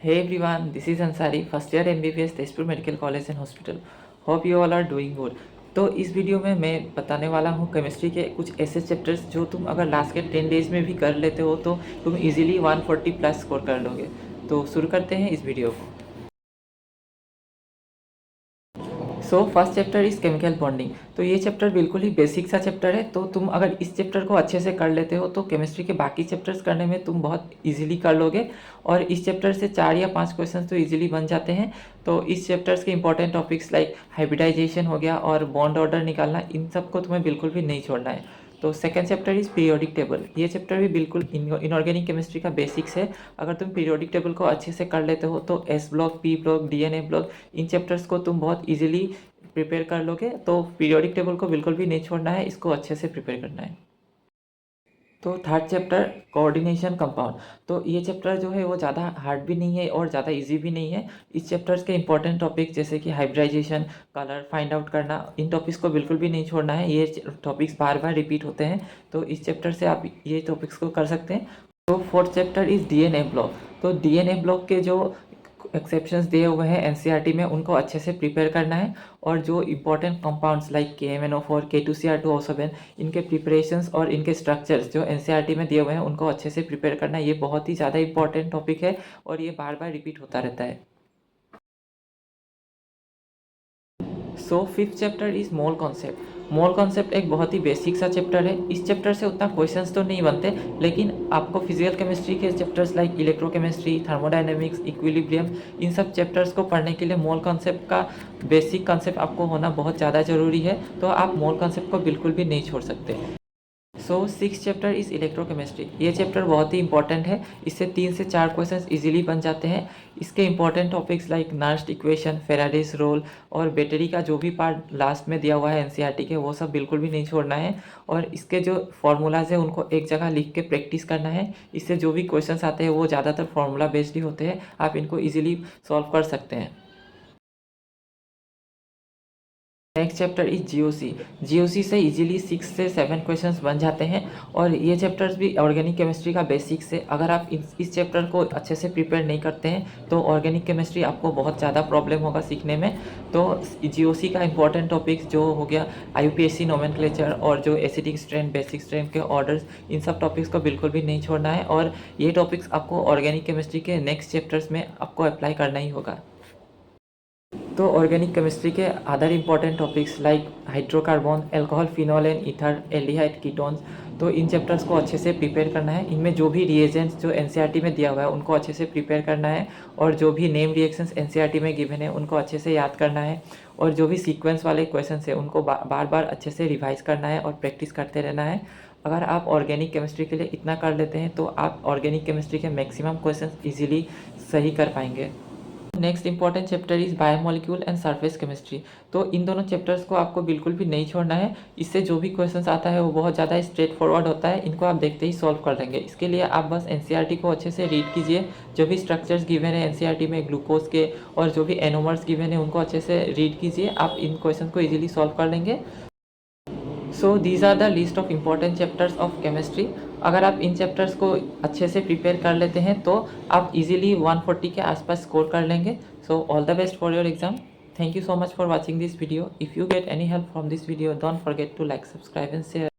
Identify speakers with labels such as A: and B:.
A: Hey everyone, this is Ansari, first year MBBS Tezpur medical college and hospital. Hope you all are doing good. तो इस video में मैं बताने वाला हूँ केमिस्ट्री के कुछ ऐसे चैप्टर्स जो तुम अगर लास्ट के 10 डेज में भी कर लेते हो तो तुम इजीली 140 प्लस स्कोर कर लोगे. तो शुरू करते हैं इस वीडियो को. So first chapter is chemical bonding. तो ये चैप्टर बिल्कुल ही बेसिक सा चैप्टर है. तो तुम अगर इस चैप्टर को अच्छे से कर लेते हो तो केमिस्ट्री के बाकी चैप्टर्स करने में तुम बहुत इजीली कर लोगे. और इस चैप्टर से 4 या 5 क्वेश्चन तो इजीली बन जाते हैं. तो इस चैप्टर्स के इंपॉर्टेंट टॉपिक्स लाइक हाइब्रिडाइजेशन हो गया और बॉन्ड ऑर्डर निकालना, इन सब को तुम्हें बिल्कुल भी नहीं छोड़ना है. तो second chapter is periodic table. ये चैप्टर भी बिल्कुल इनऑर्गेनिक केमिस्ट्री का बेसिक्स है. अगर तुम पीरियोडिक टेबल को अच्छे से कर लेते हो तो S block, P block, DNA block, इन चैप्टर्स को तुम बहुत इजीली प्रिपेयर कर लोगे. तो पीरियोडिक टेबल को बिल्कुल भी नहीं छोड़ना है, इसको अच्छे से प्रिपेयर करना है. तो थर्ड चैप्टर कोऑर्डिनेशन कंपाउंड. तो ये चैप्टर जो है वो ज़्यादा हार्ड भी नहीं है और ज़्यादा इजी भी नहीं है. इस चैप्टर्स के इंपॉर्टेंट टॉपिक जैसे कि हाइब्रिडाइजेशन, कलर फाइंड आउट करना, इन टॉपिक्स को बिल्कुल भी नहीं छोड़ना है. ये टॉपिक्स बार बार रिपीट होते हैं. तो इस चैप्टर से आप ये टॉपिक्स को कर सकते हैं. तो fourth chapter is DNA block. तो डीएनए ब्लॉक के जो एक्सेप्शंस दिए हुए हैं एनसीईआरटी में उनको अच्छे से प्रिपेयर करना है. और जो important compounds like KMnO4, K2Cr2O7, इनके प्रिपरेशंस और इनके स्ट्रक्चर्स जो एनसीईआरटी में दिए हुए हैं उनको अच्छे से प्रिपेयर करना है. ये बहुत ही ज़्यादा इंपॉर्टेंट टॉपिक है और ये बार बार रिपीट होता रहता है. So fifth chapter is mole concept. Mole concept एक बहुत ही बेसिक सा चैप्टर है. इस चैप्टर से उतना क्वेश्चंस तो नहीं बनते, लेकिन आपको फिजिकल केमिस्ट्री के chapters like electrochemistry, thermodynamics, equilibrium, इन सब चैप्टर्स को पढ़ने के लिए मोल कॉन्सेप्ट का बेसिक कॉन्सेप्ट आपको होना बहुत ज़्यादा ज़रूरी है. तो आप मोल कॉन्सेप्ट को बिल्कुल भी नहीं छोड़ सकते. So six chapter is electrochemistry. ये चैप्टर बहुत ही इंपॉर्टेंट है. इससे 3 से 4 क्वेश्चंस इजीली बन जाते हैं. इसके important topics like Nernst equation, Faraday's rule और बैटरी का जो भी पार्ट लास्ट में दिया हुआ है एनसीईआरटी के, वो सब बिल्कुल भी नहीं छोड़ना है. और इसके जो फार्मूलाज है उनको एक जगह लिख के प्रैक्टिस करना है. इससे जो भी क्वेश्चंस आते हैं वो ज़्यादातर फार्मूला बेस्ड ही होते हैं. आप इनको ईजिली सॉल्व कर सकते हैं. Next chapter is GOC. GOC से इजीली 6 से 7 क्वेश्चंस बन जाते हैं. और ये चैप्टर्स भी ऑर्गेनिक केमिस्ट्री का बेसिक्स है. अगर आप इस चैप्टर को अच्छे से प्रिपेयर नहीं करते हैं तो ऑर्गेनिक केमिस्ट्री आपको बहुत ज़्यादा प्रॉब्लम होगा सीखने में. तो जीओसी का इंपॉर्टेंट टॉपिक्स जो हो गया IUPAC नोमेनक्लेचर और जो एसिडिक स्ट्रेन, बेसिक स्ट्रेन के ऑर्डर्स, इन सब टॉपिक्स को बिल्कुल भी नहीं छोड़ना है. और ये टॉपिक्स आपको ऑर्गेनिक केमिस्ट्री के नेक्स्ट चैप्टर्स में आपको अप्लाई करना ही होगा. तो ऑर्गेनिक केमिस्ट्री के other important topics like hydrocarbon, alcohol, phenol and ether, aldehyde, ketones, तो इन चैप्टर्स को अच्छे से प्रिपेयर करना है. इनमें जो भी रिएजेंट्स जो एनसीईआरटी में दिया हुआ है उनको अच्छे से प्रिपेयर करना है. और जो भी नेम रिएक्शंस एनसीईआरटी में गिवन है उनको अच्छे से याद करना है. और जो भी सीक्वेंस वाले क्वेश्चन है उनको बार बार अच्छे से रिवाइज करना है और प्रैक्टिस करते रहना है. अगर आप ऑर्गेनिक केमिस्ट्री के लिए इतना कर लेते हैं तो आप ऑर्गेनिक केमिस्ट्री के मैक्सिमम क्वेश्चन ईजिली सही कर पाएंगे. Next important chapter is biomolecule and surface chemistry. तो इन दोनों चैप्टर्स को आपको बिल्कुल भी नहीं छोड़ना है. इससे जो भी क्वेश्चंस आता है वो बहुत ज़्यादा स्ट्रेट फॉरवर्ड होता है. इनको आप देखते ही सॉल्व कर लेंगे. इसके लिए आप बस एनसीईआरटी को अच्छे से रीड कीजिए. जो भी स्ट्रक्चर्स गिवन है एनसीईआरटी में ग्लूकोज के और जो भी एनोमर्स गिवन है उनको अच्छे से रीड कीजिए. आप इन क्वेश्चन को ईजिली सॉल्व कर लेंगे. So these are the list of important chapters of chemistry. अगर आप इन चैप्टर्स को अच्छे से प्रिपेयर कर लेते हैं तो आप इजीली 140 के आसपास स्कोर कर लेंगे. So all the best for your exam. Thank you so much for watching this video. If you get any help from this video, don't forget to like, subscribe and share.